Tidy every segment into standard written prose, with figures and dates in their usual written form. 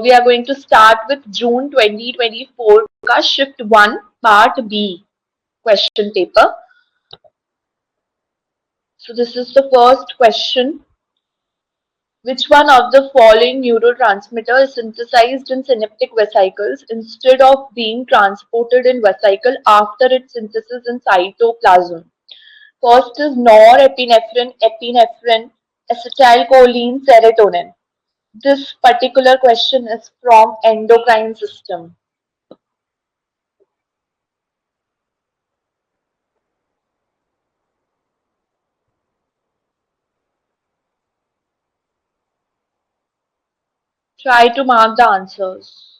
we are going to start with June 2024 का Shift 1 Part B question paper. So this is the first question. Which one of the following neurotransmitter is synthesized in synaptic vesicles instead of being transported in vesicle after its synthesis in cytoplasm? First is norepinephrine, epinephrine, acetylcholine, serotonin. This particular question is from endocrine system. Try to mark the answers.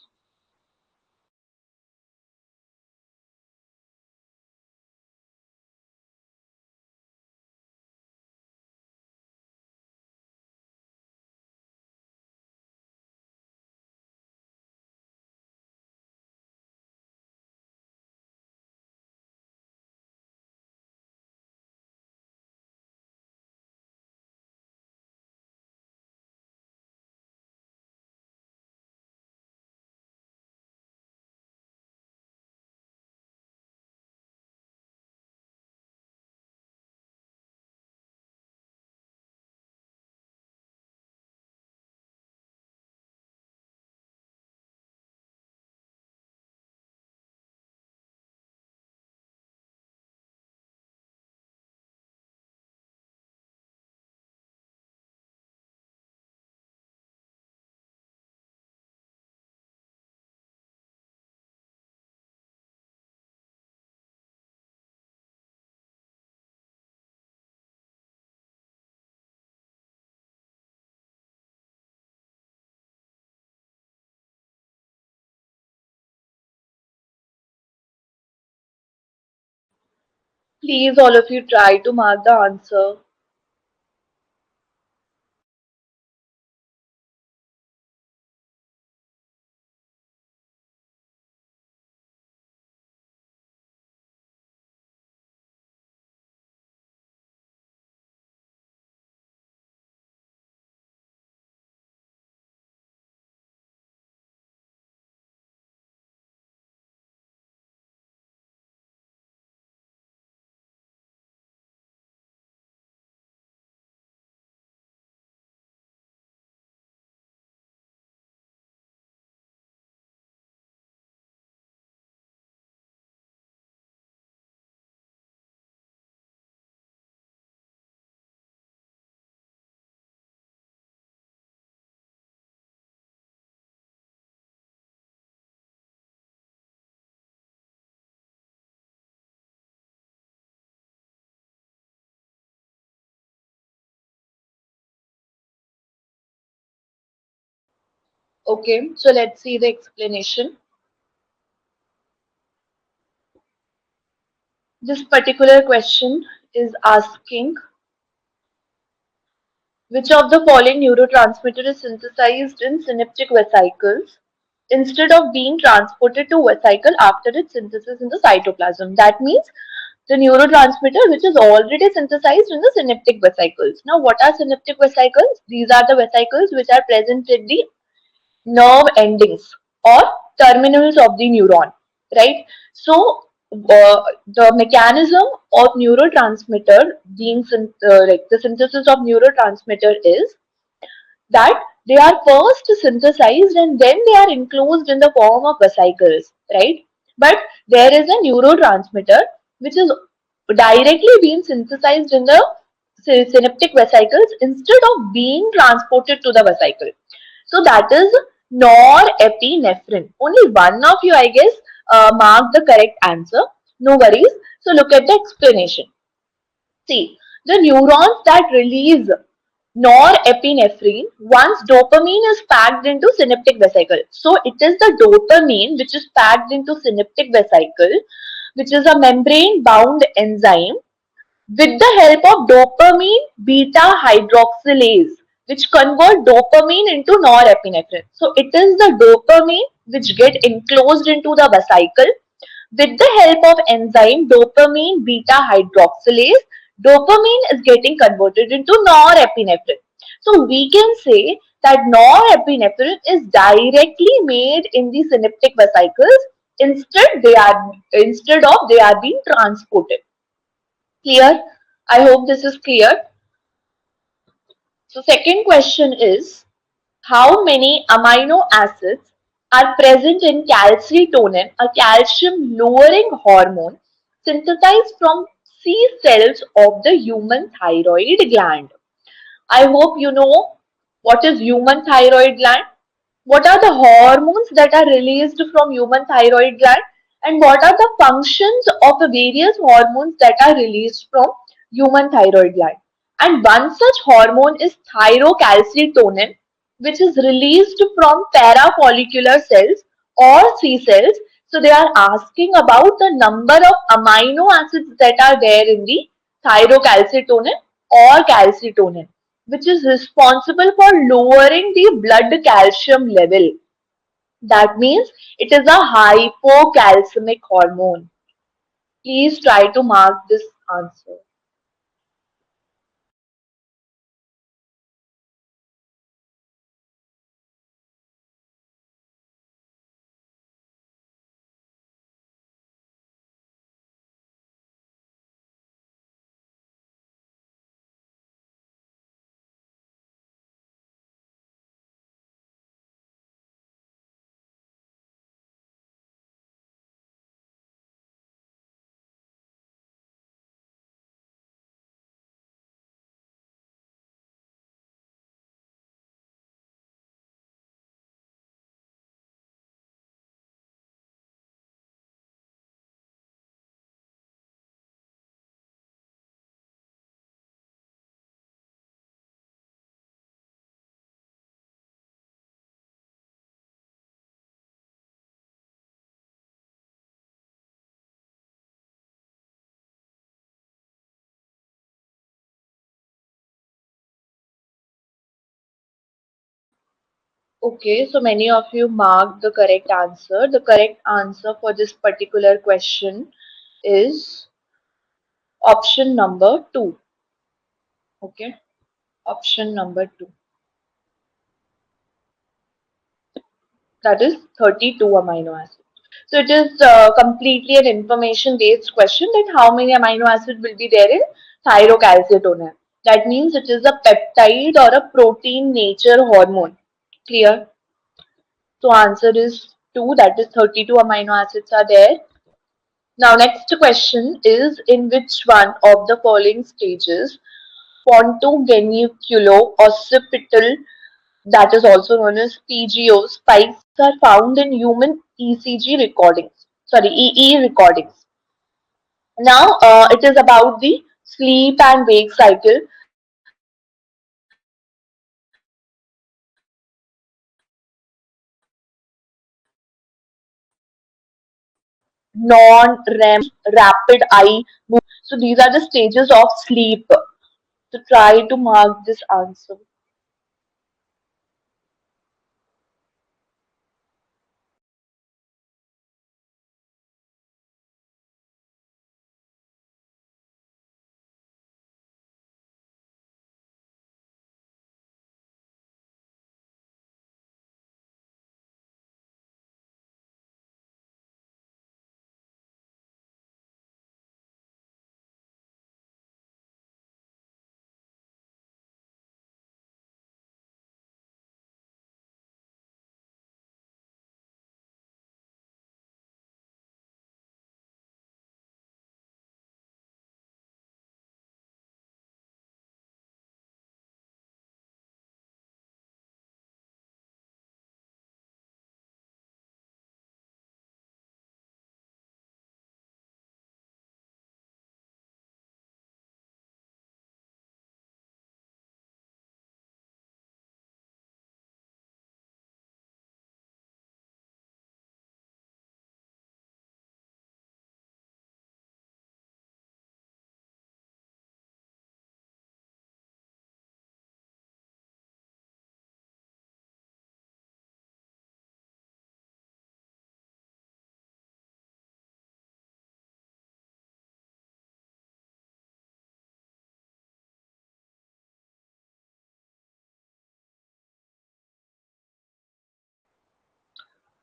Please, all of you, try to mark the answer. Okay, so let's see the explanation. This particular question is asking which of the following neurotransmitter is synthesized in synaptic vesicles instead of being transported to vesicle after its synthesis in the cytoplasm. That means the neurotransmitter which is already synthesized in the synaptic vesicles. Now, what are synaptic vesicles? These are the vesicles which are present at the nerve endings or terminals of the neuron, right? So the mechanism of neurotransmitter being like the synthesis of neurotransmitter is that they are first synthesized and then they are enclosed in the form of vesicles, right? But there is a neurotransmitter which is directly being synthesized in the synaptic vesicles instead of being transported to the vesicle. So that is norepinephrine. Only one of you, I guess, marked the correct answer. No worries. So look at the explanation. See, the neurons that release norepinephrine once dopamine is packed into synaptic vesicle. So it is the dopamine which is packed into synaptic vesicle, which is a membrane bound enzyme with the help of dopamine beta hydroxylase, which convert dopamine into norepinephrine. So it is the dopamine which get enclosed into the vesicle with the help of enzyme dopamine beta hydroxylase. Dopamine is getting converted into norepinephrine. So we can say that norepinephrine is directly made in the synaptic vesicles. Instead of they are being transported. Clear? I hope this is clear. So second question is, how many amino acids are present in calcitonin, a calcium lowering hormone synthesized from C cells of the human thyroid gland? I hope you know what is human thyroid gland. What are the hormones that are released from human thyroid gland, and what are the functions of the various hormones that are released from human thyroid gland? And one such hormone is thyrocalcitonin, which is released from parafollicular cells or C cells. So they are asking about the number of amino acids that are there in the thyrocalcitonin or calcitonin, which is responsible for lowering the blood calcium level. That means it is a hypocalcemic hormone. Please try to mark this answer. Okay, so many of you marked the correct answer. The correct answer for this particular question is option number 2. Okay, option number 2. That is 32 amino acids. So it is completely an information based question that how many amino acids will be there in thyrocalcitonin. That means it is a peptide or a protein nature hormone. Clear? So answer is 2, that is 32 amino acids are there. Now next question is, in which one of the following stages pontogenuculo occipital, that is also known as PGO spikes, are found in human ECG recordings. Sorry, EE recordings. Now it is about the sleep and wake cycle. Non-REM, rapid eye movement. So these are the stages of sleep. So try to mark this answer.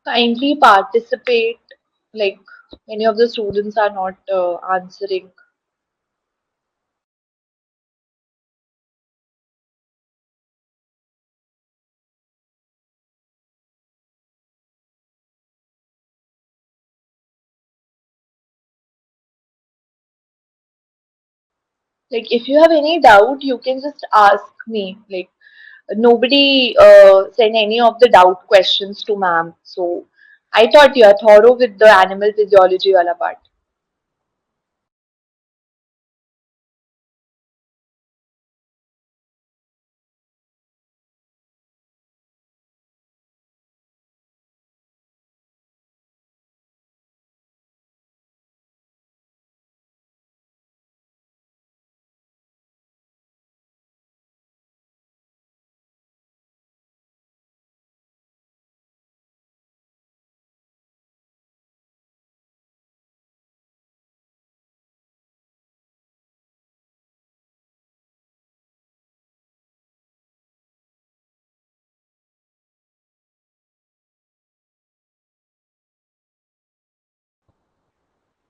Kindly participate. Like many of the students are not answering. Like if you have any doubt, you can just ask me. Like nobody sent any of the doubt questions to ma'am. So I thought you are thorough with the animal physiology wala part.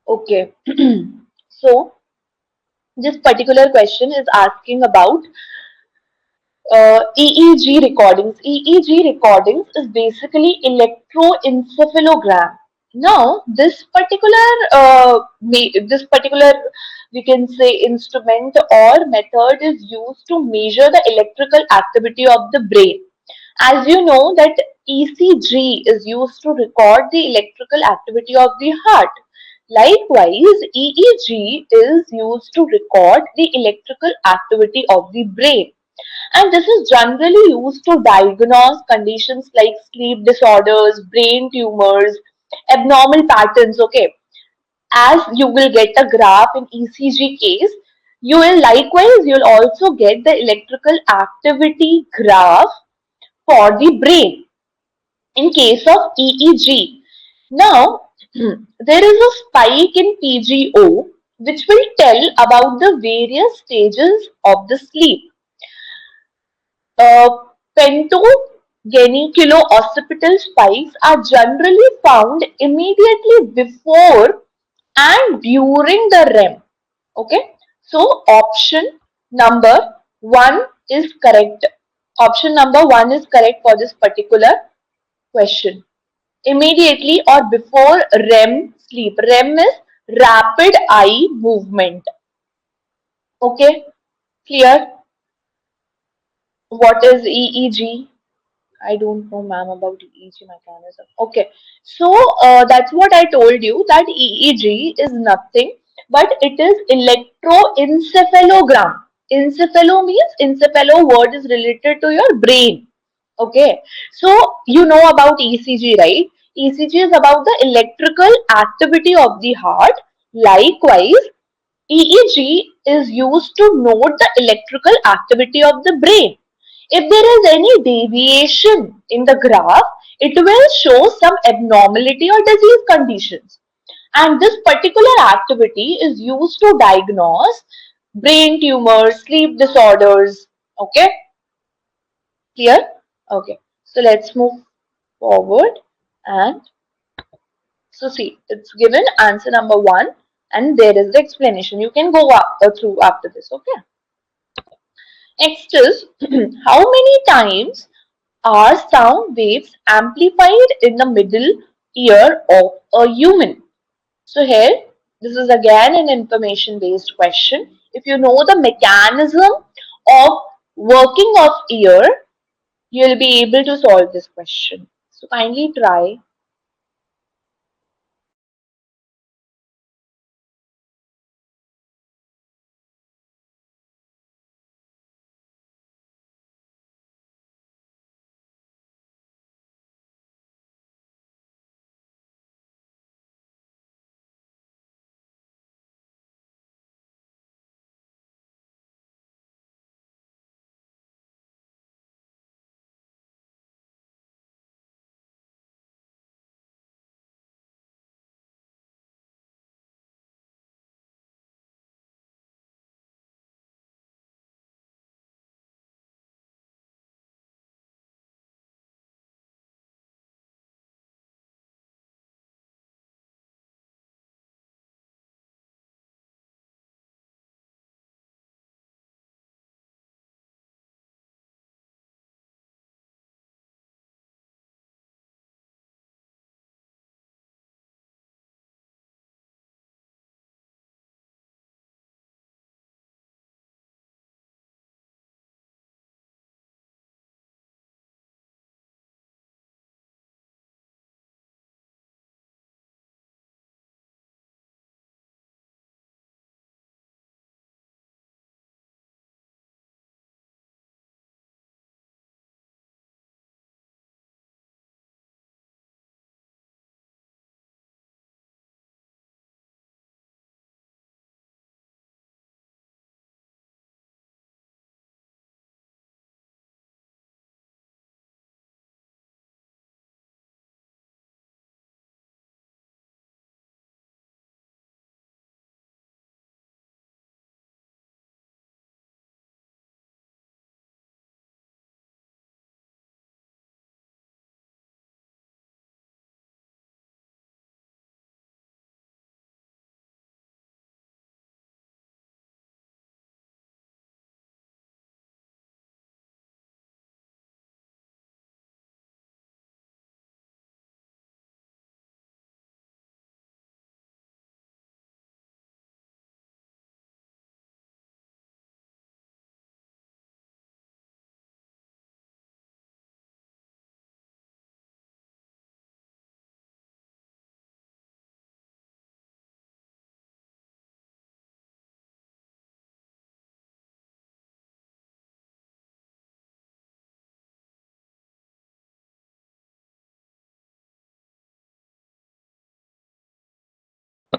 Okay. So this particular question is asking about EEG recordings. EEG recordings is basically electroencephalogram. Now, this particular we can say instrument or method is used to measure the electrical activity of the brain. As you know that ECG is used to record the electrical activity of the heart. Likewise, EEG is used to record the electrical activity of the brain, and this is generally used to diagnose conditions like sleep disorders, brain tumors, abnormal patterns. Okay, as you will get a graph in ECG case, you will likewise you'll also get the electrical activity graph for the brain in case of EEG. Now, there is a spike in PGO which will tell about the various stages of the sleep. Uh, Pentogeniculo-occipital spikes are generally found immediately before and during the REM. Okay, so option number one is correct. Option number one is correct for this particular question. Immediately or before REM sleep. REM is rapid eye movement. Okay, clear? What is EEG? I don't know, ma'am, about EEG mechanism. Okay, so that's what I told you that EEG is nothing but it is electroencephalogram. Encephalo means encephalo word is related to your brain. Okay, so you know about ECG, right? ECG is about the electrical activity of the heart. Likewise, EEG is used to note the electrical activity of the brain. If there is any deviation in the graph, it will show some abnormality or disease conditions. And this particular activity is used to diagnose brain tumors, sleep disorders. Okay, clear? Okay, so let's move forward. And so, see, it's given answer number one, and there is the explanation. You can go through after this. Okay. Next is how many times are sound waves amplified in the middle ear of a human? So here, this is again an information based question. If you know the mechanism of working of ear, you'll be able to solve this question. So kindly try.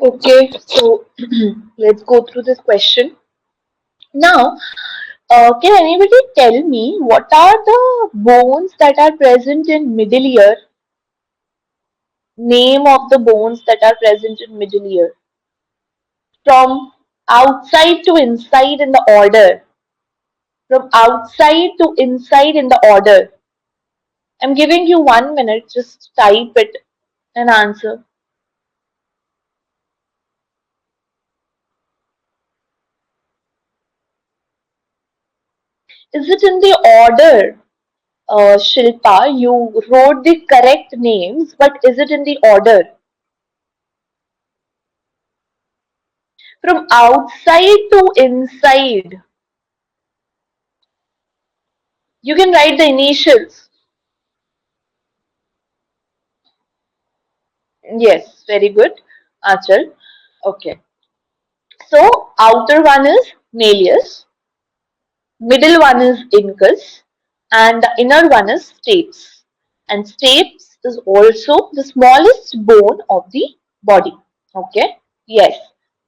Okay, so let's go through this question. Now, can anybody tell me what are the bones that are present in middle ear? Name of the bones that are present in middle ear. From outside to inside in the order. From outside to inside in the order. I'm giving you 1 minute, just type it and answer. Is it in the order? Shilpa, you wrote the correct names, but is it in the order? From outside to inside. You can write the initials. Yes, very good. Achal. Okay. So, outer one is malleus, middle one is incus, and the inner one is stapes. And stapes is also the smallest bone of the body. Okay? Yes.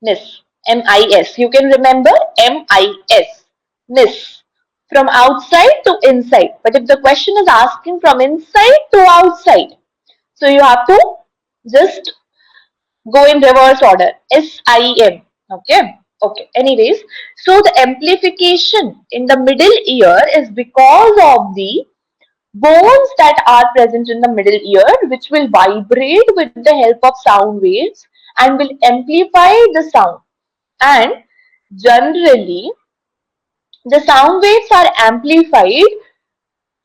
Nis. M-I-S. You can remember M-I-S. Nis. From outside to inside. But if the question is asking from inside to outside, so you have to just go in reverse order. SIM. Okay. Okay. Anyways, so the amplification in the middle ear is because of the bones that are present in the middle ear, which will vibrate with the help of sound waves and will amplify the sound. And generally, the sound waves are amplified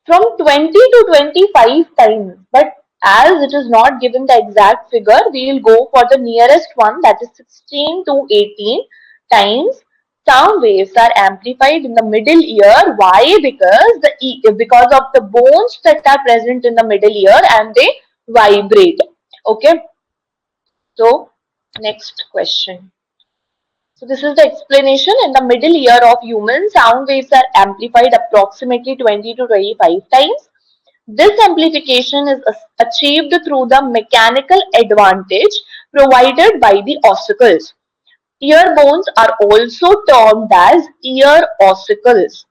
from 20 to 25 times. But as it is not given the exact figure, we will go for the nearest one, that is 16 to 18 times. Sound waves are amplified in the middle ear. Why? Because of the bones that are present in the middle ear and they vibrate. Okay. So next question. So this is the explanation. In the middle ear of humans, sound waves are amplified approximately 20 to 25 times. This amplification is achieved through the mechanical advantage provided by the ossicles. Ear bones are also termed as ear ossicles.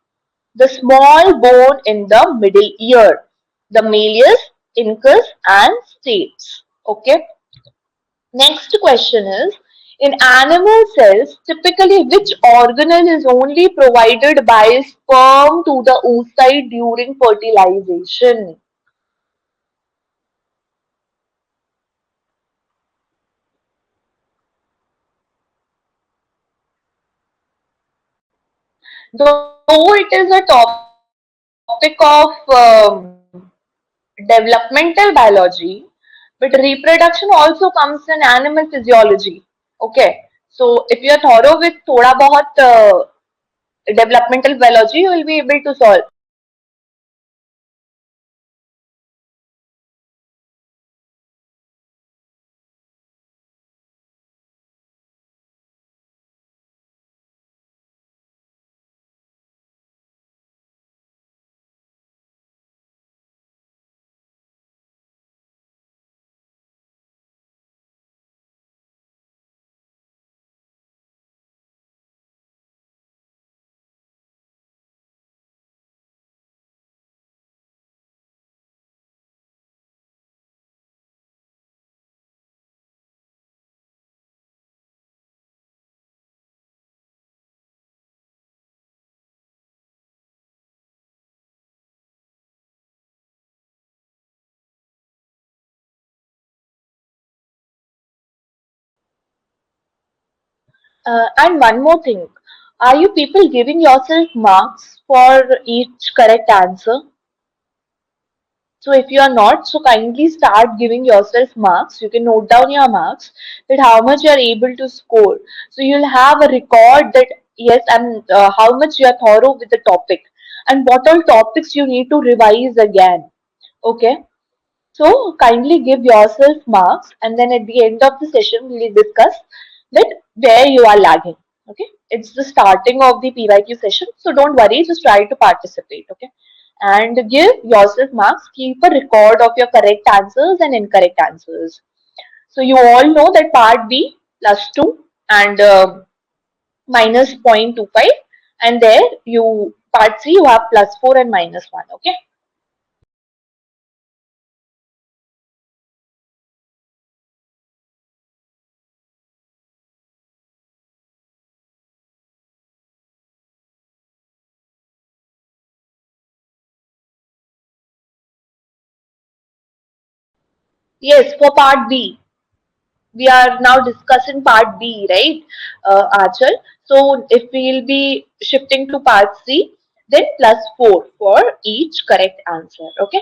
The small bone in the middle ear, the malleus, incus, and stapes. Okay. Next question is, in animal cells, typically which organelle is only provided by sperm to the oocyte during fertilization? Though it is a topic of developmental biology, but reproduction also comes in animal physiology. Okay, so if you are thorough with thoda bahut developmental biology, you will be able to solve. And one more thing, are you people giving yourself marks for each correct answer? So if you are not, so kindly start giving yourself marks. You can note down your marks, that how much you are able to score. So you'll have a record that yes, and how much you are thorough with the topic, and what all topics you need to revise again. Okay. So kindly give yourself marks, and then at the end of the session, we will discuss that where you are lagging. Okay, it's the starting of the PYQ session, so don't worry, just try to participate. Okay, and give yourself marks. Keep a record of your correct answers and incorrect answers. So you all know that part B, plus 2 and minus 0.25, and there you part C you have plus 4 and minus 1. Okay. Yes, for part B. We are now discussing part B, right, Achal? So if we will be shifting to part C, then plus 4 for each correct answer. Okay.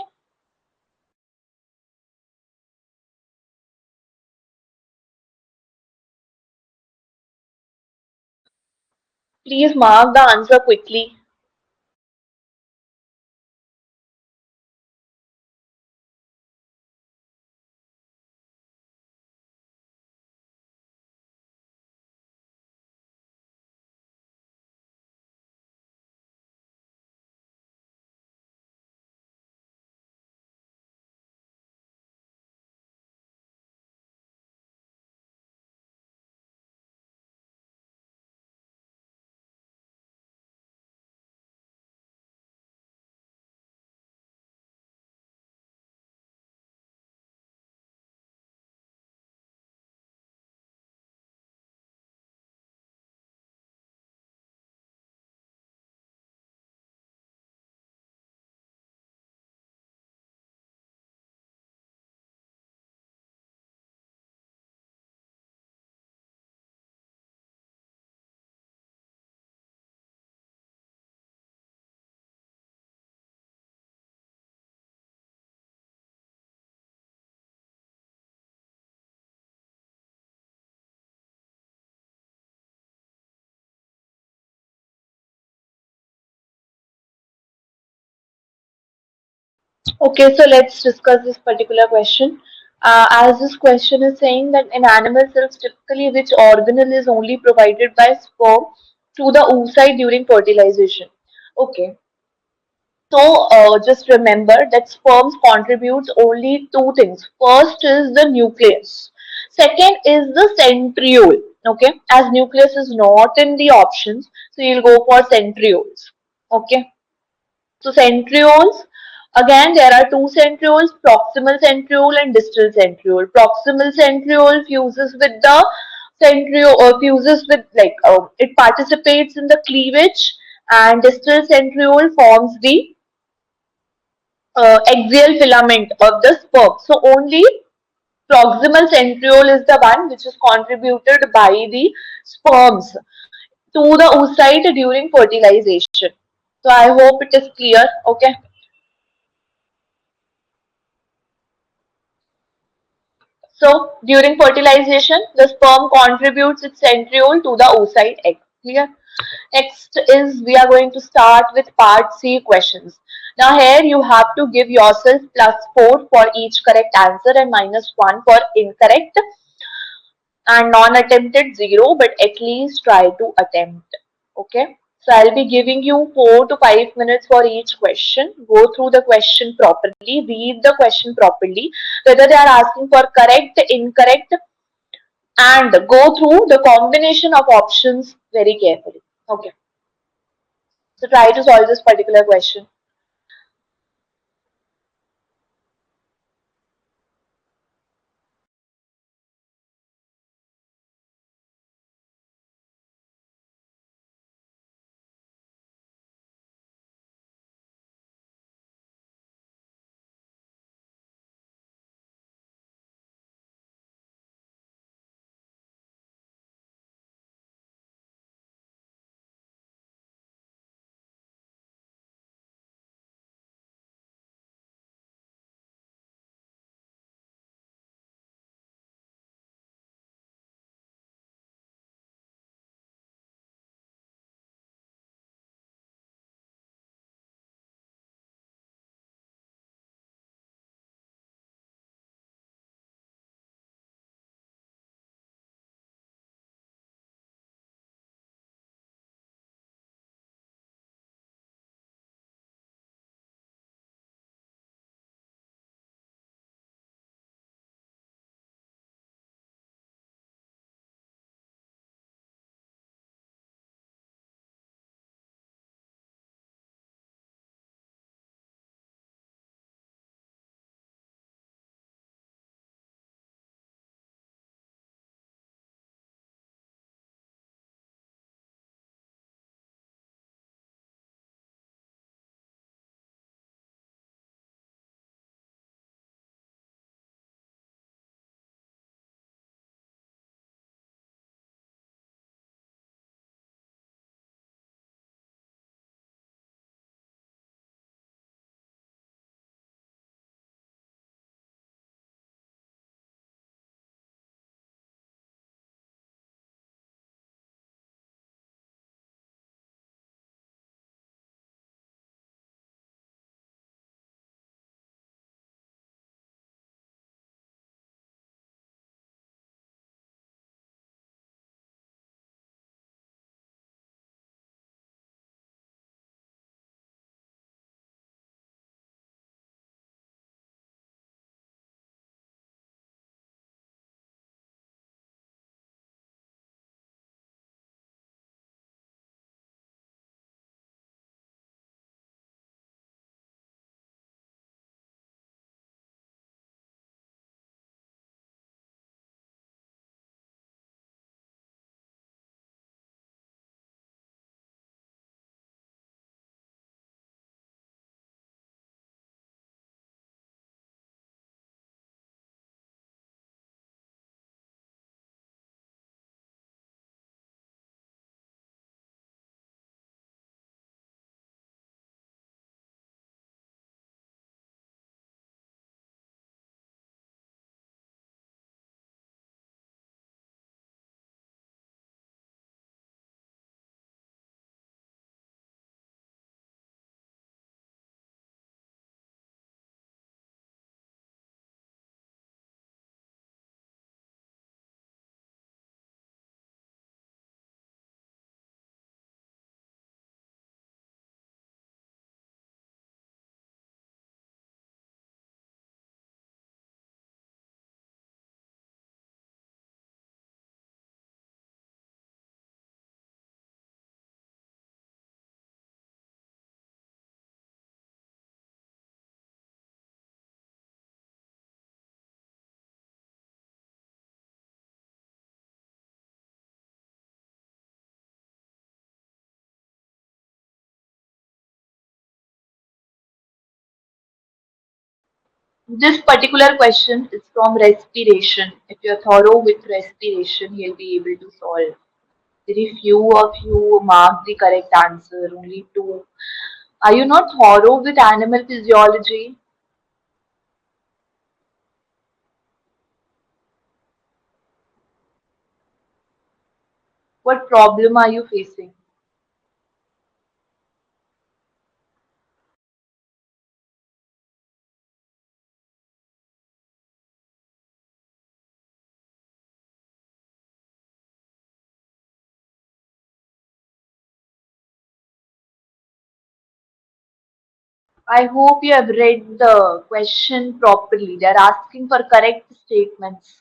Please mark the answer quickly. Okay, so let's discuss this particular question. As this question is saying that in animal cells, typically which organelle is only provided by sperm to the oocyte during fertilization. Okay, so just remember that sperms contributes only two things. First is the nucleus. Second is the centriole. Okay, as nucleus is not in the options, so you'll go for centrioles. Okay. So centrioles, again there are two centrioles, proximal centriole and distal centriole. Proximal centriole fuses with the centriole, or fuses with like it participates in the cleavage, and distal centriole forms the axial filament of the sperm. So only proximal centriole is the one which is contributed by the sperms to the oocyte during fertilization. So I hope it is clear. Okay. So during fertilization, the sperm contributes its centriole to the oocyte egg. Clear? Next is we are going to start with part C questions. Now here you have to give yourself plus 4 for each correct answer and minus 1 for incorrect, and non-attempted 0, but at least try to attempt. Okay. So I'll be giving you 4 to 5 minutes for each question. Go through the question properly, read the question properly, whether they are asking for correct, incorrect, and go through the combination of options very carefully. Okay. So try to solve this particular question. This particular question is from respiration. If you're thorough with respiration, you'll be able to solve. Very few of you mark the correct answer, only two. Are you not thorough with animal physiology? What problem are you facing? I hope you have read the question properly. They're asking for correct statements.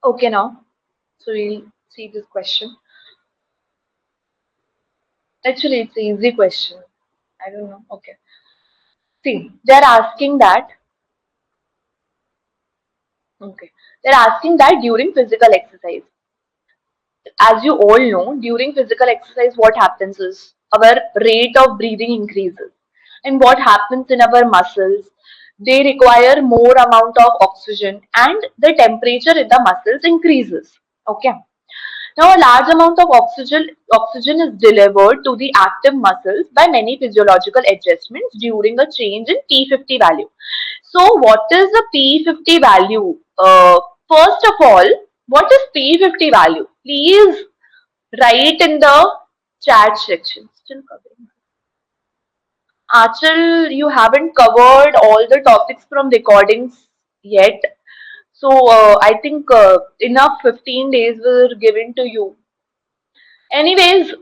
Okay, now, so we'll see this question. Actually, it's an easy question. I don't know. Okay. See, they're asking that, okay, they're asking that during physical exercise. As you all know, during physical exercise, what happens is our rate of breathing increases. And what happens in our muscles? They require more amount of oxygen and the temperature in the muscles increases. Okay. Now, a large amount of oxygen is delivered to the active muscles by many physiological adjustments during a change in P50 value. So, what is the P50 value? First of all, what is P50 value? Please write in the chat section. Still covering. Achal, you haven't covered all the topics from recordings yet. So, I think enough 15 days were given to you. Anyways,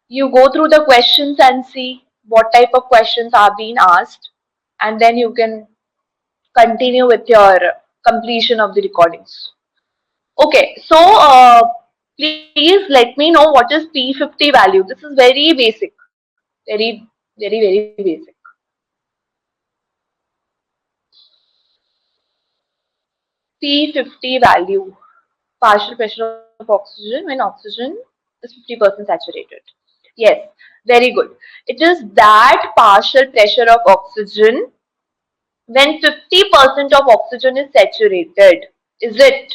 you go through the questions and see what type of questions are being asked, and then you can continue with your completion of the recordings. Okay, so please let me know what is P50 value. This is very basic, very basic. P50 value, partial pressure of oxygen when oxygen is 50% saturated. Yes, very good. It is that partial pressure of oxygen when 50% of oxygen is saturated. Is it?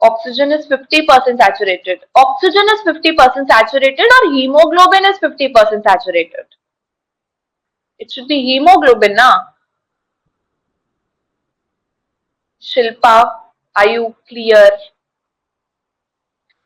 Oxygen is 50% saturated. Oxygen is 50% saturated or hemoglobin is 50% saturated? It should be hemoglobin, na? Shilpa, are you clear?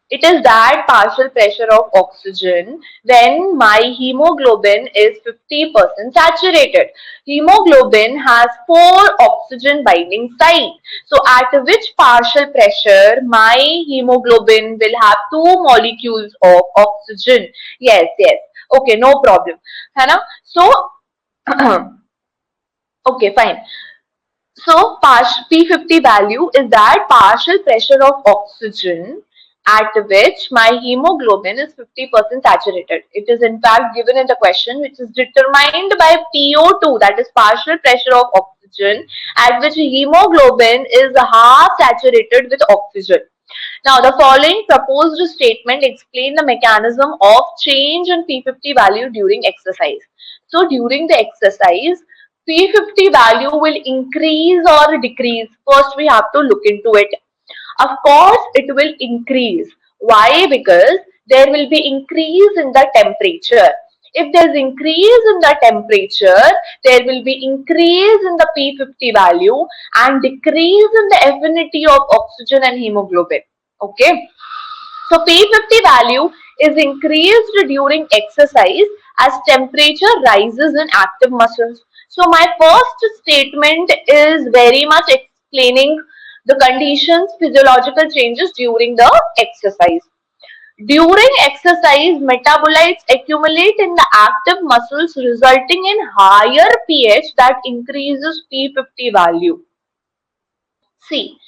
It is that partial pressure of oxygen when my hemoglobin is 50% saturated. Hemoglobin has 4 oxygen binding sites. So at which partial pressure my hemoglobin will have 2 molecules of oxygen. Yes, yes. Okay, no problem. है ना? So, okay, fine. So P50 value is that partial pressure of oxygen at which my hemoglobin is 50% saturated. It is in fact given in the question, which is determined by PO2, that is partial pressure of oxygen at which hemoglobin is half saturated with oxygen. Now, the following proposed statement explain the mechanism of change in P50 value during exercise. So, during the exercise, P50 value will increase or decrease. First, we have to look into it. Of course, it will increase. Why? Because there will be increase in the temperature. If there is increase in the temperature, there will be increase in the P50 value and decrease in the affinity of oxygen and hemoglobin. Okay. So P50 value is increased during exercise as temperature rises in active muscles. So my first statement is very much explaining the conditions, physiological changes during the exercise. During exercise, metabolites accumulate in the active muscles resulting in higher pH that increases P50 value. See,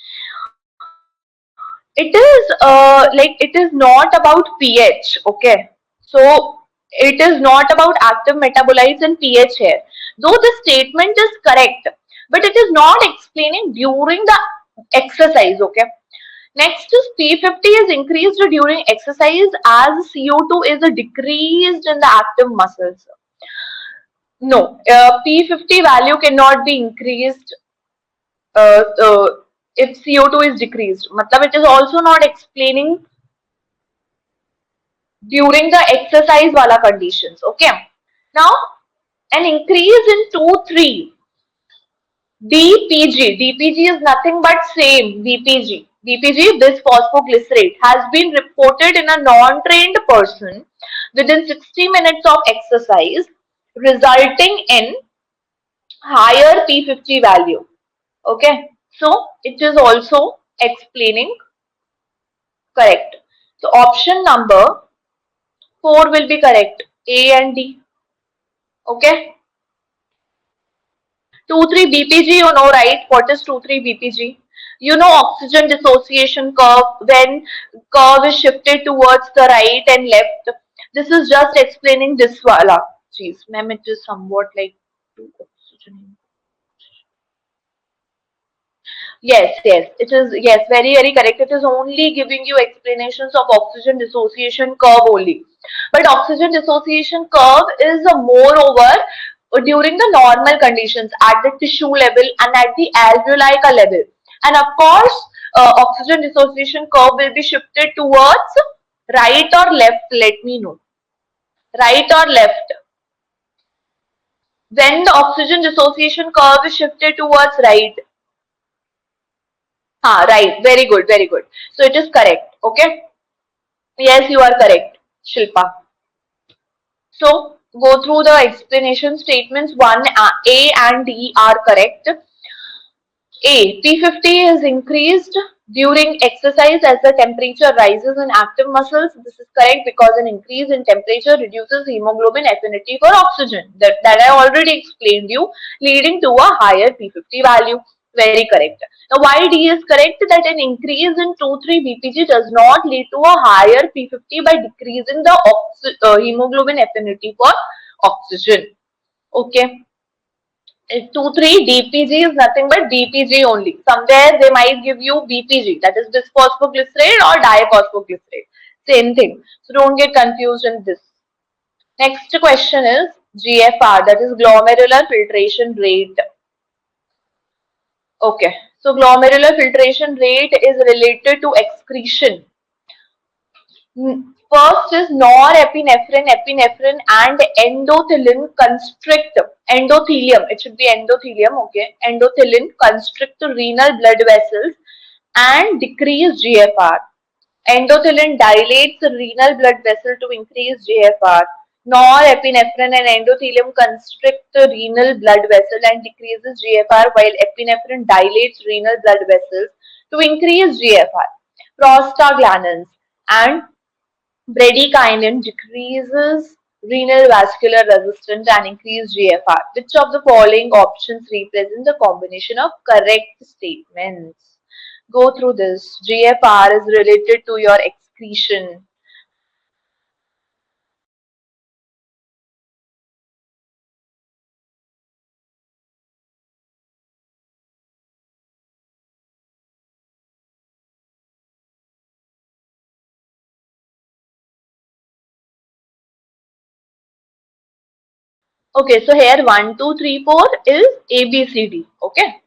it is not about pH, okay? So it is not about active metabolites and pH here. Though the statement is correct, but it is not explaining during the exercise, okay? Next is P50 is increased during exercise as CO2 is decreased in the active muscles. No, P50 value cannot be increased if CO2 is decreased. Matlab, it is also not explaining during the exercise wala conditions. Okay. Now, an increase in 2,3 DPG is nothing but same DPG, bisphosphoglycerate, has been reported in a non-trained person within 60 minutes of exercise, resulting in higher P50 value. Okay, so it is also explaining correct. So option number 4 will be correct. A and D. Okay. 2,3-BPG, you know, right? What is 2,3-BPG? You know, oxygen dissociation curve, when curve is shifted towards the right and left. This is just explaining this wala. Jeez, ma'am, it is somewhat like oxygen. Yes, yes, it is, yes, very, very correct. It is only giving you explanations of oxygen dissociation curve only. But oxygen dissociation curve is a moreover during the normal conditions at the tissue level and at the alveoli level. And of course, oxygen dissociation curve will be shifted towards right or left. Let me know. Right or left. When the oxygen dissociation curve is shifted towards right, right. Very good. Very good. So it is correct. Okay. Yes, you are correct, Shilpa. So go through the explanation statements. 1, A and D are correct. A, P50 is increased during exercise as the temperature rises in active muscles. This is correct because an increase in temperature reduces hemoglobin affinity for oxygen. That I already explained you, leading to a higher P50 value. Very correct. Now, why D is correct? That an increase in 2,3-BPG does not lead to a higher P50 by decreasing the hemoglobin affinity for oxygen. Okay. 2,3 DPG is nothing but DPG only. Somewhere they might give you BPG, that is bisphosphoglycerate or diphosphoglycerate. Same thing. So don't get confused in this. Next question is GFR, that is glomerular filtration rate. Okay. So glomerular filtration rate is related to excretion. First is norepinephrine, epinephrine, and endothelin constrict endothelium. It should be endothelium, okay? Endothelin constrict renal blood vessels and decrease GFR. Endothelin dilates the renal blood vessel to increase GFR. Norepinephrine and endothelium constrict the renal blood vessel and decreases GFR, while epinephrine dilates renal blood vessels to increase GFR. Prostaglandins and bradykinin decreases renal vascular resistance and increase GFR. Which of the following options represent the combination of correct statements? Go through this. GFR is related to your excretion. Okay, so here 1, 2, 3, 4 is ABCD. Okay.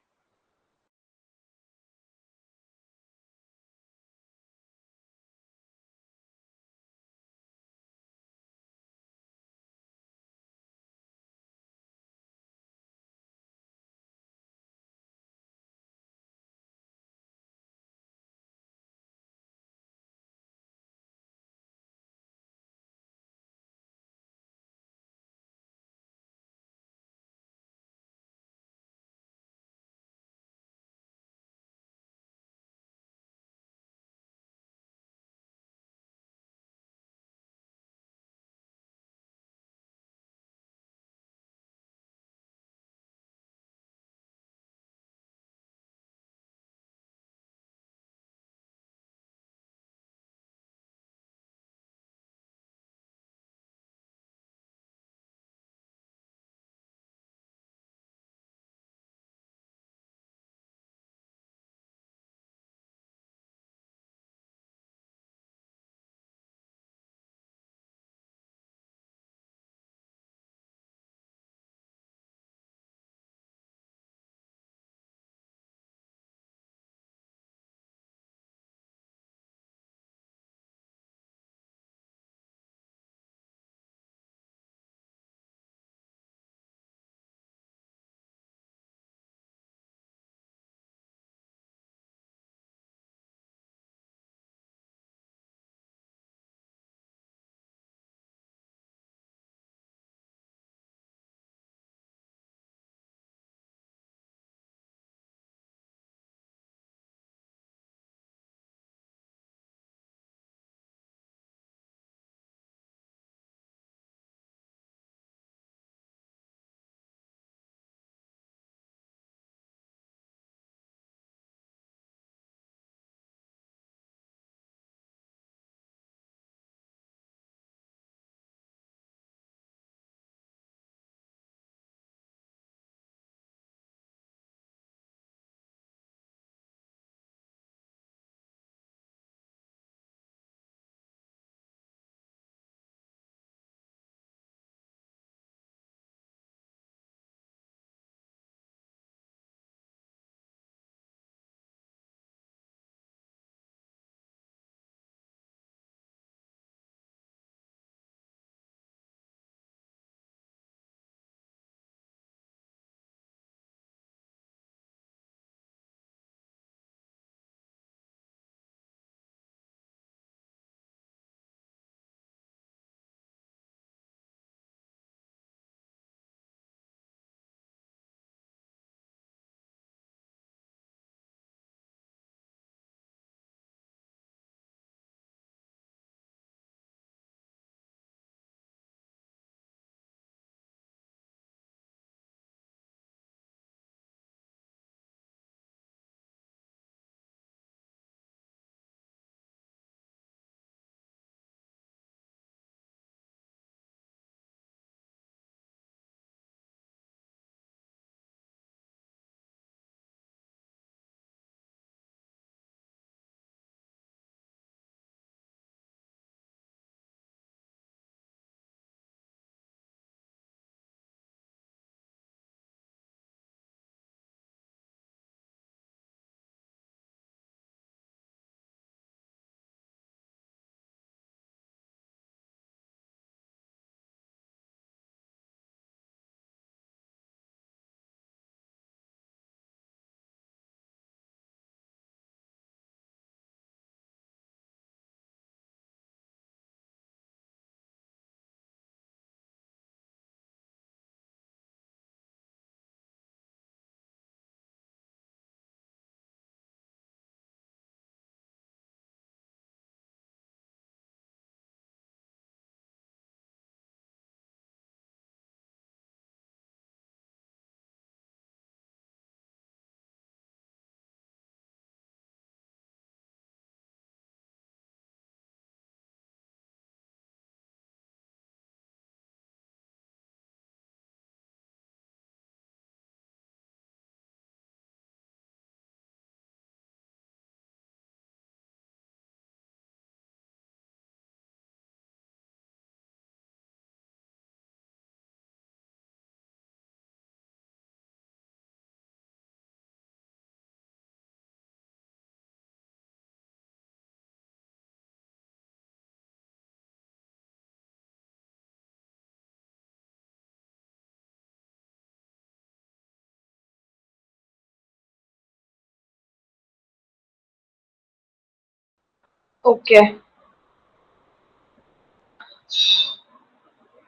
Okay.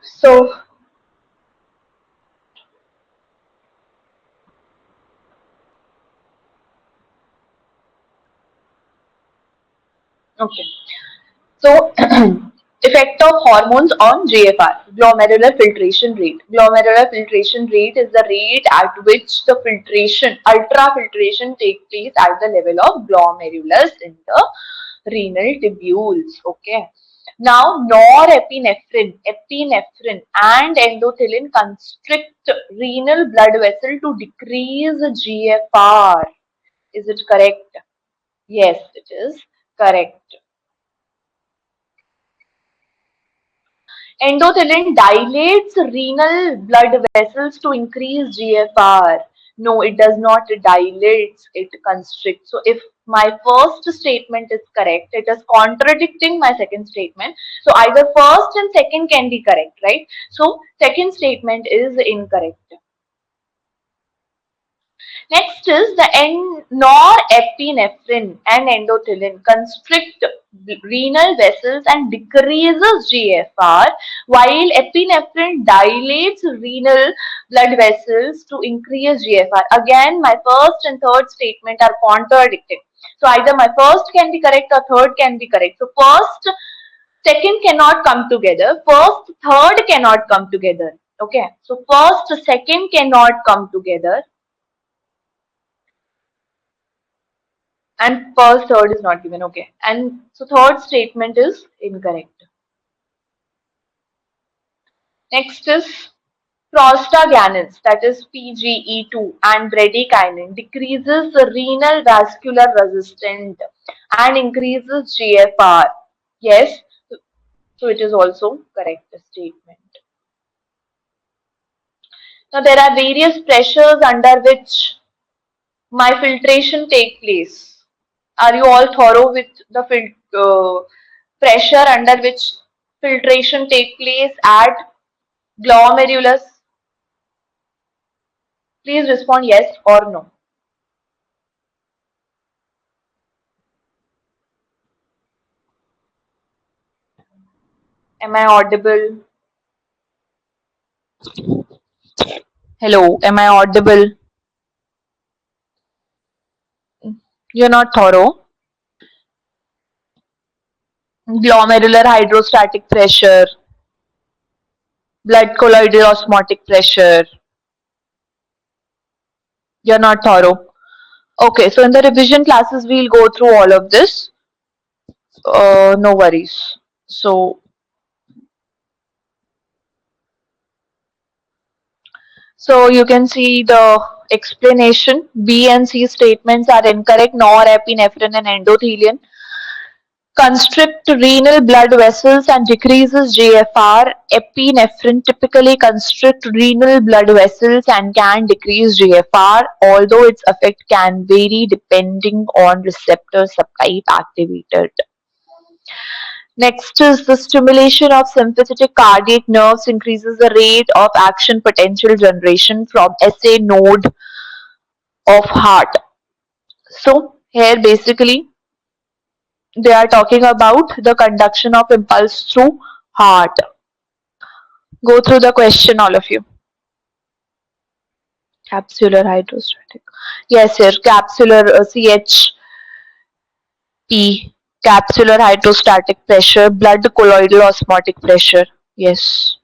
So, okay. So, effect of hormones on GFR, glomerular filtration rate. Glomerular filtration rate is the rate at which the filtration, ultrafiltration take place at the level of glomerulus in the renal tubules. Okay. Now, norepinephrine, epinephrine, and endothelin constrict renal blood vessel to decrease GFR. Is it correct? Yes, it is correct. Endothelin dilates renal blood vessels to increase GFR. No, it does not dilate, it constricts. So if my first statement is correct, it is contradicting my second statement. So either first and second can be correct, right? So second statement is incorrect. Next is the norepinephrine and endothelin constrict renal vessels and decreases GFR, while epinephrine dilates renal blood vessels to increase GFR. Again, my first and third statement are contradicting. So either my first can be correct or third can be correct. So first, second cannot come together. First, third cannot come together. Okay. So first, second cannot come together. And first, third is not given. Okay. And so third statement is incorrect. Next is prostaglandins, that is PGE2 and bradykinin decreases the renal vascular resistance and increases GFR. Yes. So it is also correct statement. Now there are various pressures under which my filtration take place. Are you all thorough with the pressure under which filtration take place at glomerulus? Please respond yes or no. Am I audible? Hello, am I audible? You're not thorough. Glomerular hydrostatic pressure, blood colloidal osmotic pressure. You're not thorough. Okay, so in the revision classes, we'll go through all of this. No worries. So you can see the explanation. B and C statements are incorrect. Norepinephrine and endothelin constrict renal blood vessels and decreases GFR. Epinephrine typically constrict renal blood vessels and can decrease GFR, although its effect can vary depending on receptor subtype activated. Next is the stimulation of sympathetic cardiac nerves increases the rate of action potential generation from SA node of heart. So here basically they are talking about the conduction of impulse through heart. Go through the question, all of you. Capsular hydrostatic. Yes, sir. Capsular CHP. Capsular hydrostatic pressure. Blood colloidal osmotic pressure. Yes.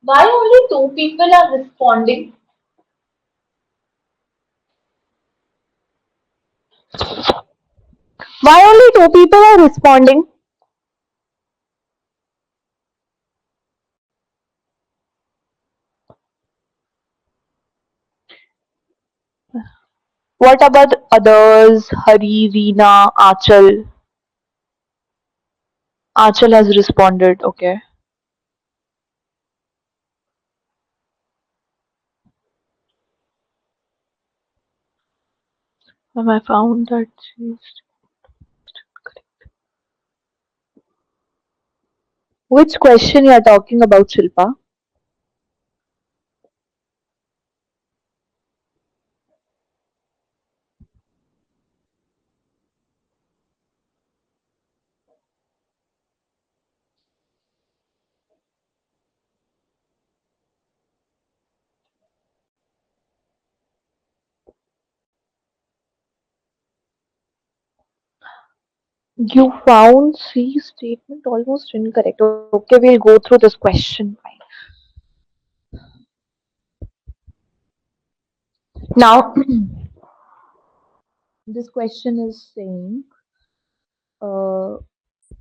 Why only two people are responding? Why only two people are responding? What about others? Hari, Reena, Achal. Achal has responded. Okay. And I found that she's. Which question you are talking about, Shilpa? You found C statement almost incorrect. Okay, we'll go through this question. Now, this question is saying uh,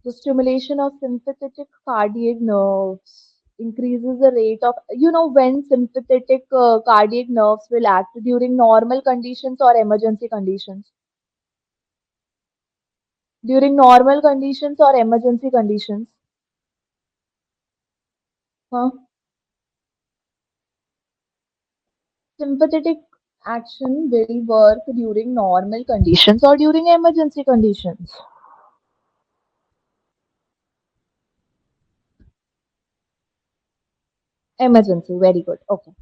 the stimulation of sympathetic cardiac nerves increases the rate of, when sympathetic cardiac nerves will act during normal conditions or emergency conditions. During normal conditions or emergency conditions. Huh? Sympathetic action will work during normal conditions or during emergency conditions. Emergency, very good. Okay.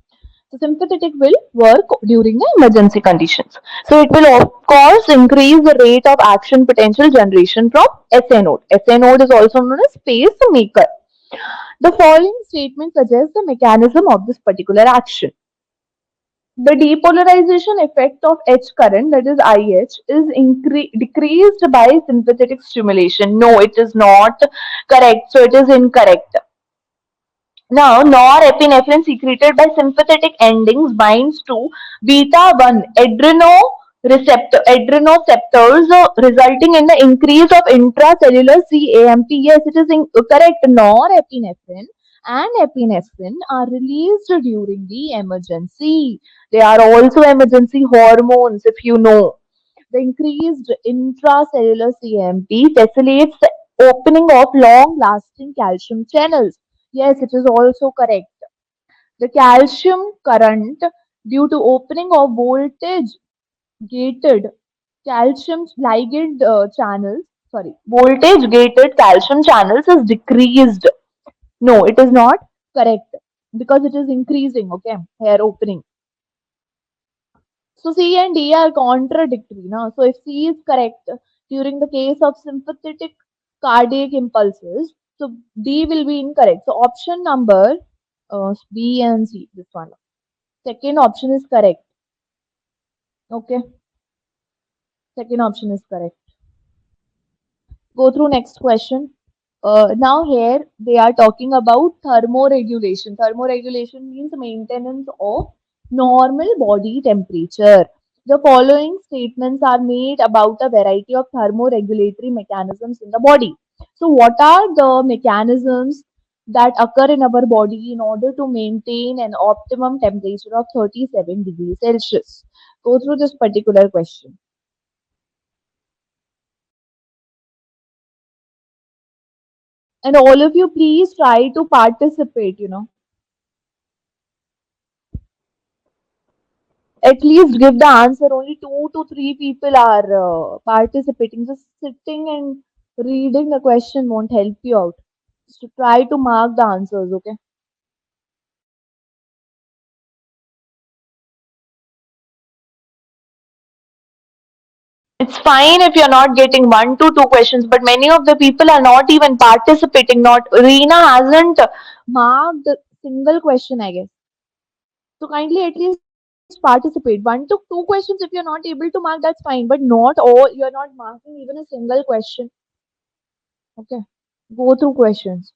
So sympathetic will work during the emergency conditions. So it will of course increase the rate of action potential generation from SA node. SA node is also known as pacemaker. The following statement suggests the mechanism of this particular action. The depolarization effect of H current, that is IH, is decreased by sympathetic stimulation. No, it is not correct. So it is incorrect. Now, norepinephrine secreted by sympathetic endings binds to beta 1 adrenoceptors, resulting in the increase of intracellular CAMP. Yes, it is correct. Norepinephrine and epinephrine are released during the emergency. They are also emergency hormones, if you know. The increased intracellular CMP facilitates the opening of long-lasting calcium channels. Yes, it is also correct. The calcium current due to opening of voltage gated calcium ligand channels, sorry, voltage gated calcium channels is decreased. No, it is not correct because it is increasing. Okay, hair opening. So C and D are contradictory now. So if C is correct during the case of sympathetic cardiac impulses, so D will be incorrect. So option number B and C, this one. Second option is correct. Okay, second option is correct. Go through next question. Now here they are talking about thermoregulation. Thermoregulation means maintenance of normal body temperature. The following statements are made about a variety of thermoregulatory mechanisms in the body. So what are the mechanisms that occur in our body in order to maintain an optimum temperature of 37 degrees Celsius? Go through this particular question. And all of you, please try to participate. At least give the answer. Only two to three people are participating. Just sitting and reading the question won't help you out. So try to mark the answers, okay? It's fine if you're not getting one to two questions, but many of the people are not even participating. Not Reena hasn't marked a single question, I guess. So kindly at least participate. One to two questions, if you're not able to mark, that's fine. But not all, you're not marking even a single question. Okay. Go through questions.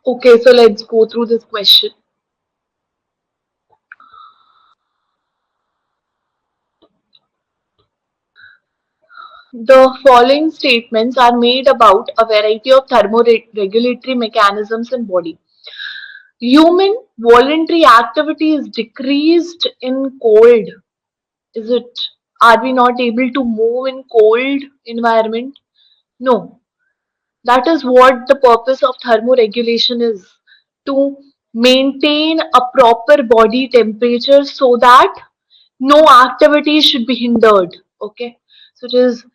Okay, so let's go through this question. The following statements are made about a variety of thermoregulatory mechanisms in body. Human voluntary activity is decreased in cold. Is it? Are we not able to move in cold environment? No. That is what the purpose of thermoregulation is, to maintain a proper body temperature so that no activity should be hindered. Okay, so it is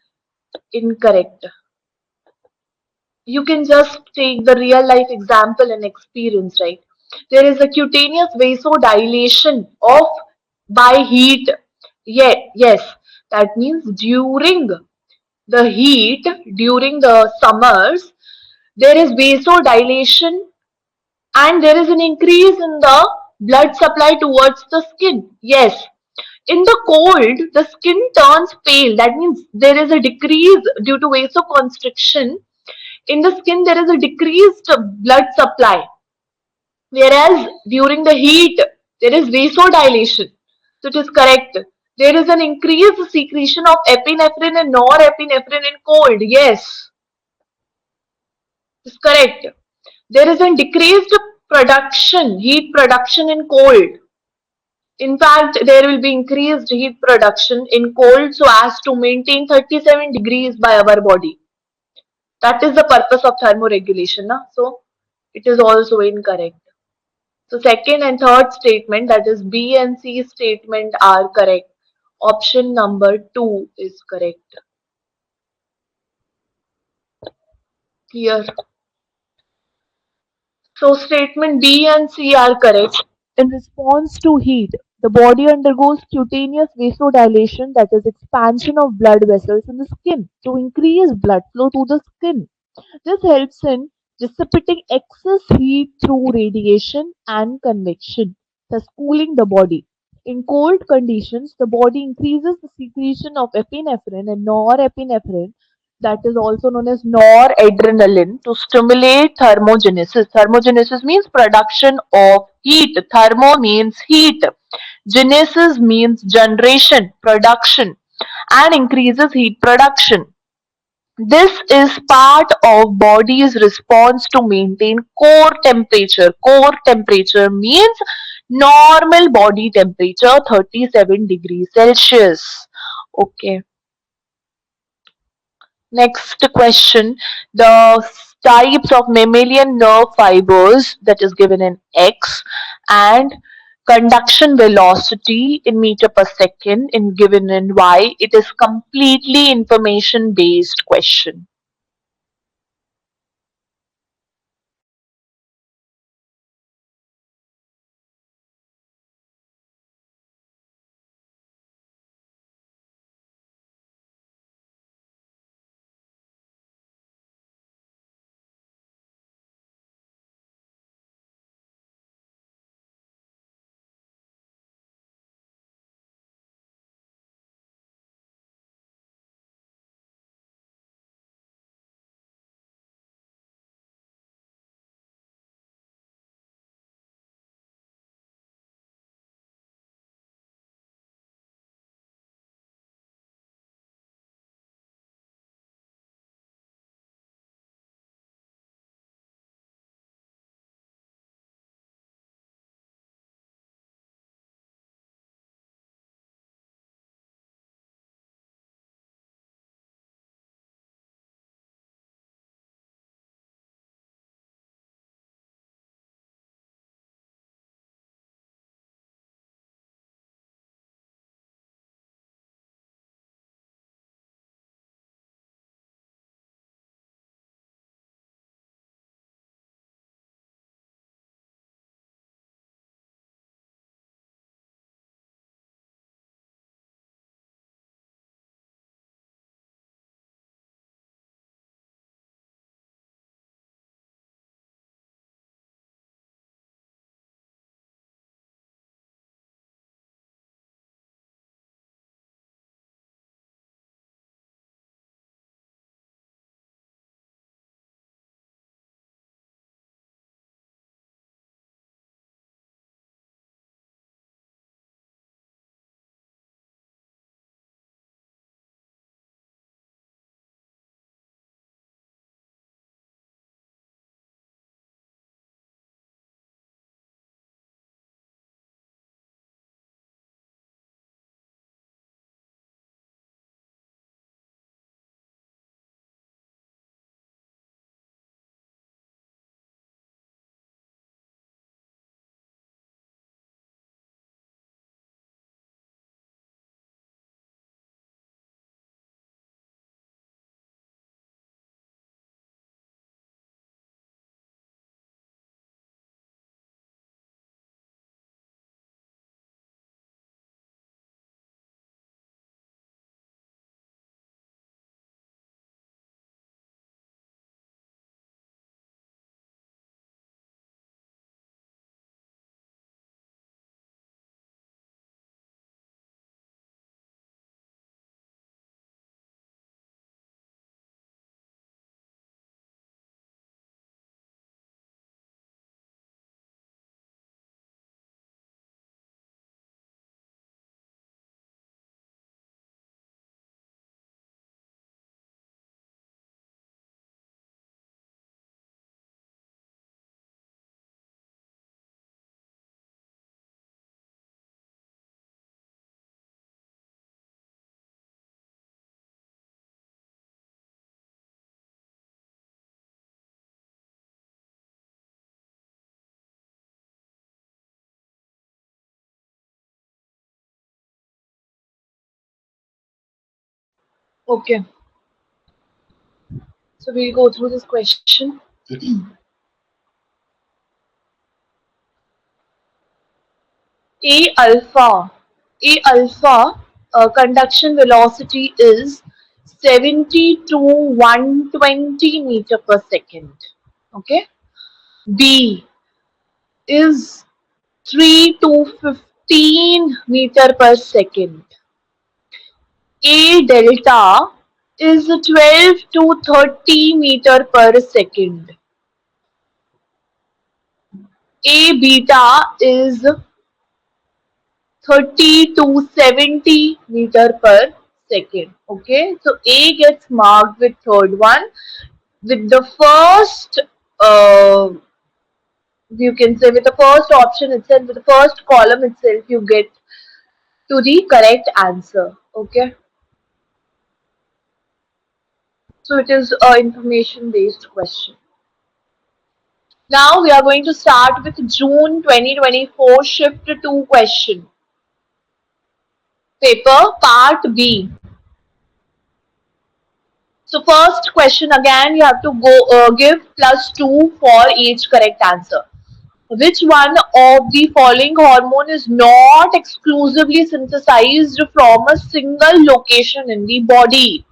incorrect. You can just take the real life example and experience, right? There is a cutaneous vasodilation of by heat. Yeah, yes, that means during the heat, during the summers, there is vasodilation and there is an increase in the blood supply towards the skin. Yes. In the cold, the skin turns pale. That means there is a decrease due to vasoconstriction. In the skin, there is a decreased blood supply. Whereas during the heat, there is vasodilation. So it is correct. There is an increased secretion of epinephrine and norepinephrine in cold. Yes, it's correct. There is a decreased production, heat production in cold. In fact, there will be increased heat production in cold so as to maintain 37 degrees by our body. That is the purpose of thermoregulation. Na? So, it is also incorrect. So, second and third statement, that is B and C statement, are correct. Option number 2 is correct. Here. So statement B and C are correct. In response to heat, the body undergoes cutaneous vasodilation, that is expansion of blood vessels in the skin to increase blood flow to the skin. This helps in dissipating excess heat through radiation and convection, thus cooling the body. In cold conditions, the body increases the secretion of epinephrine and norepinephrine, that is also known as noradrenaline, to stimulate thermogenesis. Thermogenesis means production of heat. Thermo means heat. Genesis means generation, production, and increases heat production. This is part of body's response to maintain core temperature. Core temperature means normal body temperature 37 degrees Celsius. Okay. Next question. The types of mammalian nerve fibers, that is given in X, and conduction velocity in meter per second in given in Y. It is completely information based question. Okay, so we'll go through this question. A alpha. A alpha conduction velocity is 70 to 120 meter per second. Okay. B is 3 to 15 meter per second. A delta is 12 to 30 meter per second. A beta is 30 to 70 meter per second. Okay, so A gets marked with third one. With the first, you can say with the first option itself, with the first column itself, you get to the correct answer. Okay, so it is a information based question. Now we are going to start with June 2024 shift 2 question. Paper part B. So first question again you have to go give +2 for each correct answer. Which one of the following hormone is not exclusively synthesized from a single location in the body?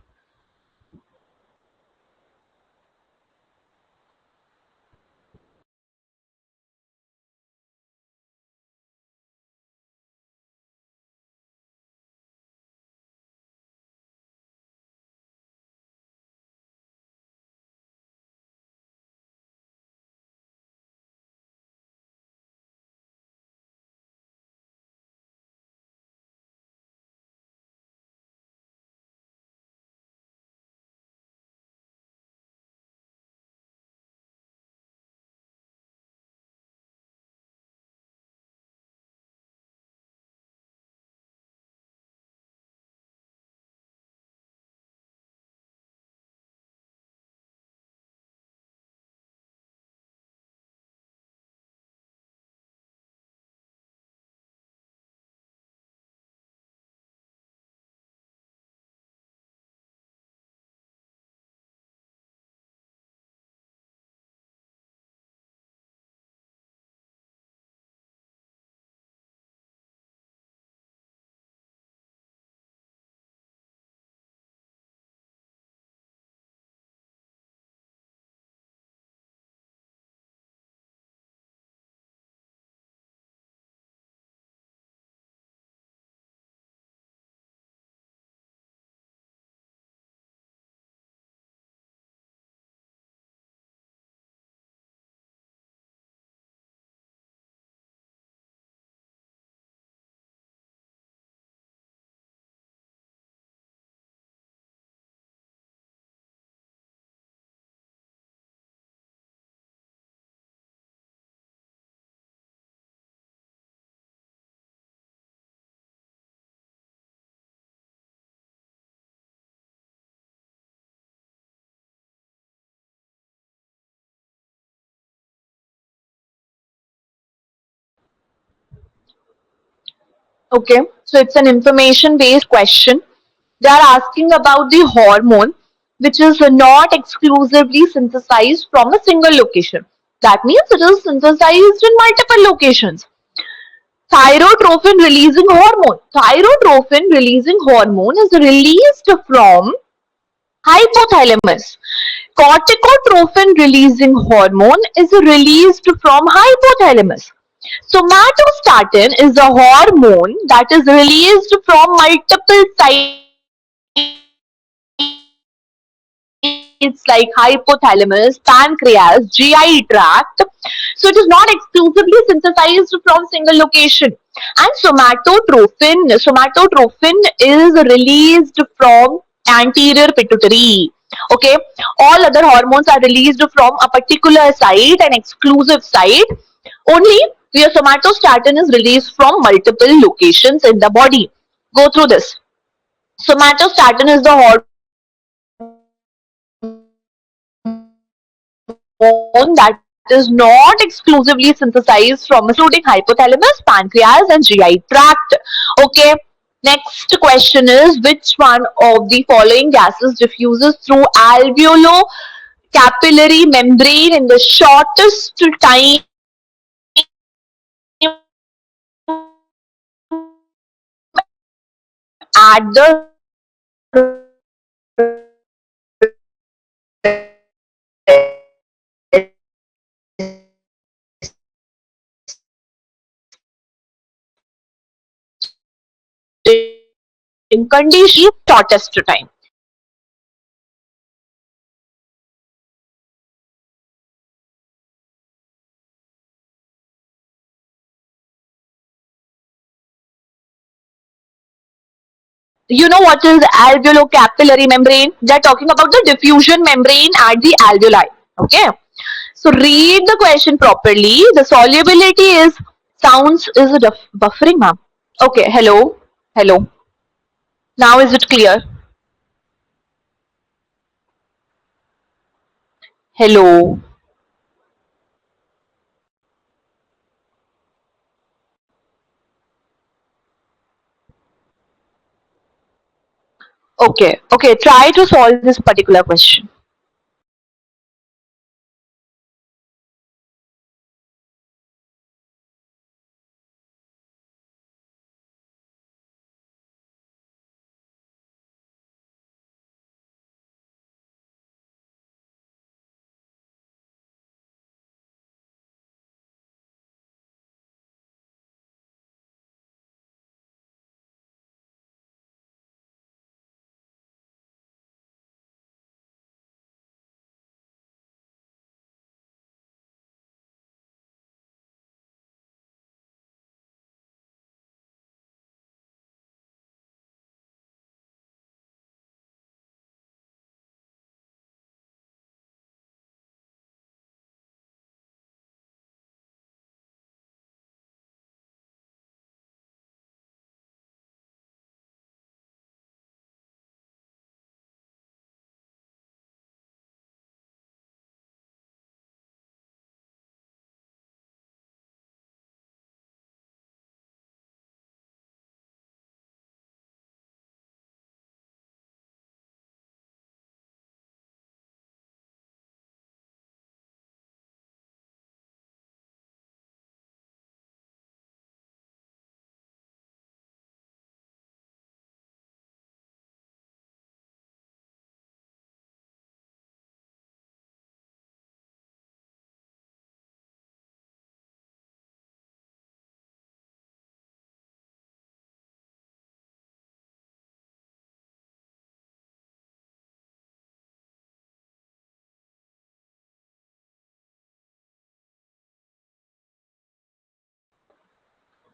Okay, so it's an information based question. They are asking about the hormone which is not exclusively synthesized from a single location. That means it is synthesized in multiple locations. Thyrotrophin releasing hormone. Thyrotrophin releasing hormone is released from hypothalamus. Corticotrophin releasing hormone is released from hypothalamus. Somatostatin is a hormone that is released from multiple sites like hypothalamus, pancreas, GI tract. So it is not exclusively synthesized from single location. And somatotrophin is released from anterior pituitary. Okay, all other hormones are released from a particular site, an exclusive site. Only where somatostatin is released from multiple locations in the body. Go through this. Somatostatin is the hormone that is not exclusively synthesized from a single location, including hypothalamus, pancreas, and GI tract. Okay. Now Next question is, which one of the following gases diffuses through alveolo-capillary membrane in the shortest time at the resting condition shortest time? You know what is alveolo-capillary membrane? They're talking about the diffusion membrane at the alveoli. Okay. So read the question properly. The solubility is sounds is a buffering, ma'am. Okay. Hello. Hello. Now is it clear? Hello. Okay. Okay. Try to solve this particular question.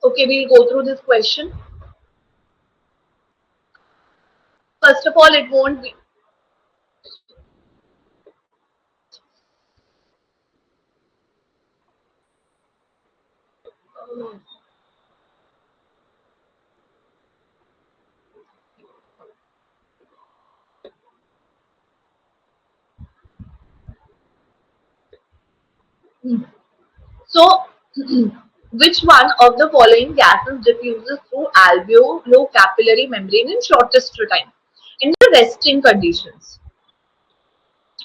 Okay, we'll go through this question. First of all, it won't be. So, which one of the following gases diffuses through alveolo-capillary membrane in shortest time? In the resting conditions.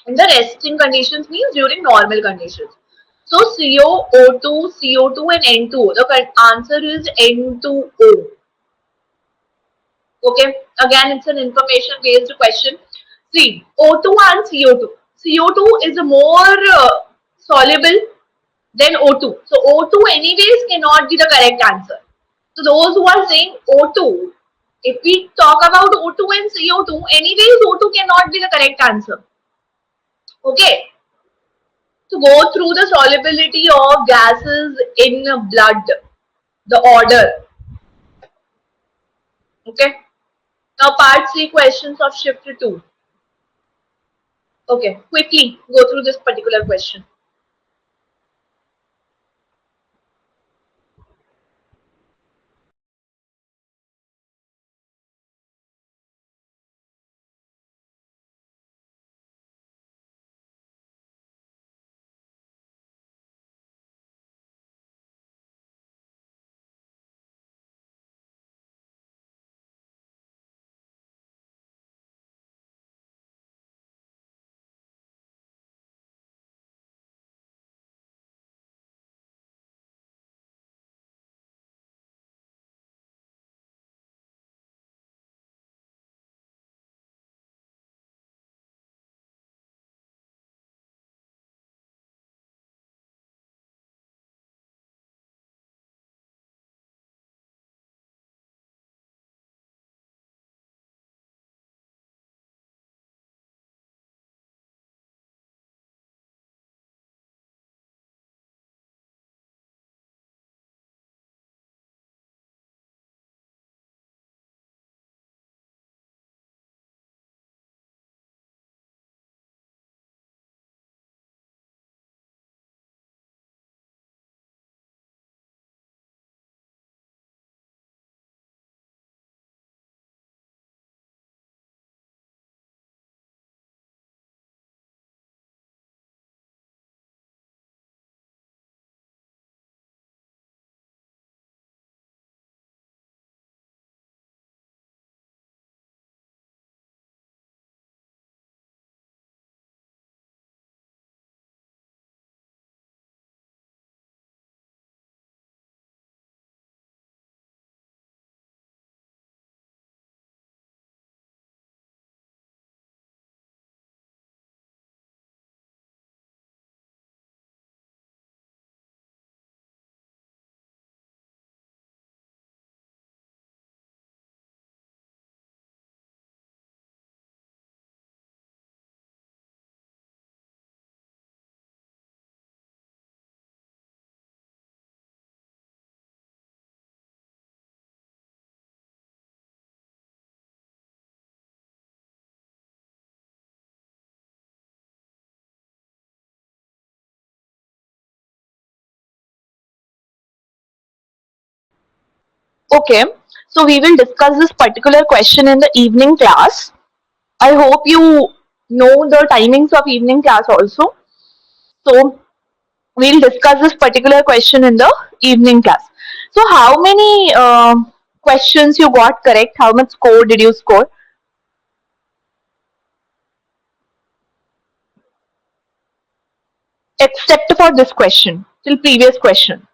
In the resting conditions means during normal conditions. So CO, O2, CO2 and N2O. The answer is N2O. Okay. Again, it's an information based question. See, O2 and CO2. CO2 is more soluble than O2. So O2 anyways cannot be the correct answer. So those who are saying O2, if we talk about O2 and CO2, anyways O2 cannot be the correct answer. Okay. To go through the solubility of gases in blood, the order. Okay. Now part C questions of shift 2. Okay, quickly go through this particular question. Okay, so we will discuss this particular question in the evening class. I hope you know the timings of evening class also. So we'll discuss this particular question in the evening class. So how many questions you got correct? How much score did you score? Except for this question, till previous question,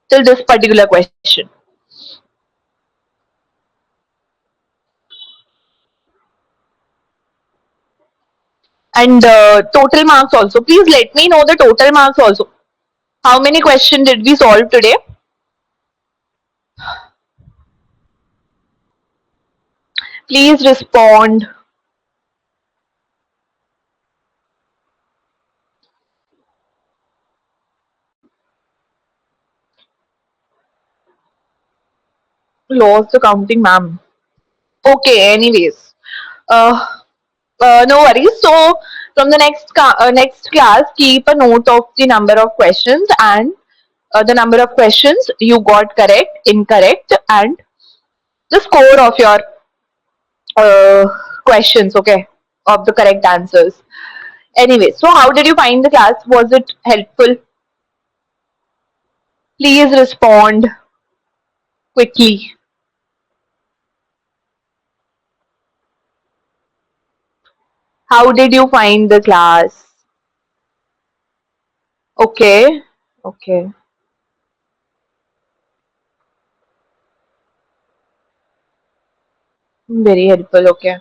till this particular question. And total marks also. Please let me know the total marks also. How many questions did we solve today? Please respond. Lost the counting, ma'am. Okay, anyways. Uh, no worries. So, from the next class, keep a note of the number of questions and the number of questions you got correct, incorrect, and the score of your uh, questions, okay, of the correct answers. Anyway, so how did you find the class? Was it helpful? Please respond quickly. How did you find the class? Okay, okay, very helpful. Okay,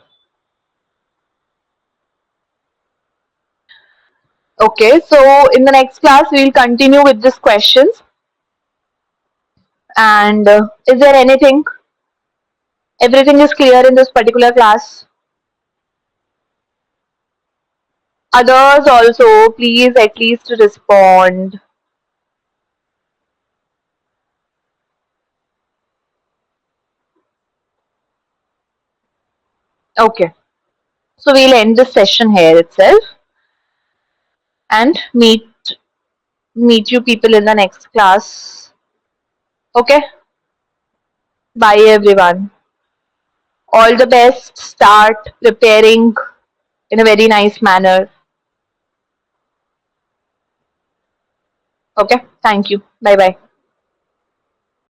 okay. So in the next class, we'll continue with these questions. And is there anything? Everything is clear in this particular class. Others also, please at least respond. Okay. So we'll end this session here itself and meet you people in the next class. Okay. Bye everyone. All the best. Start preparing in a very nice manner. Okay. Thank you. Bye bye.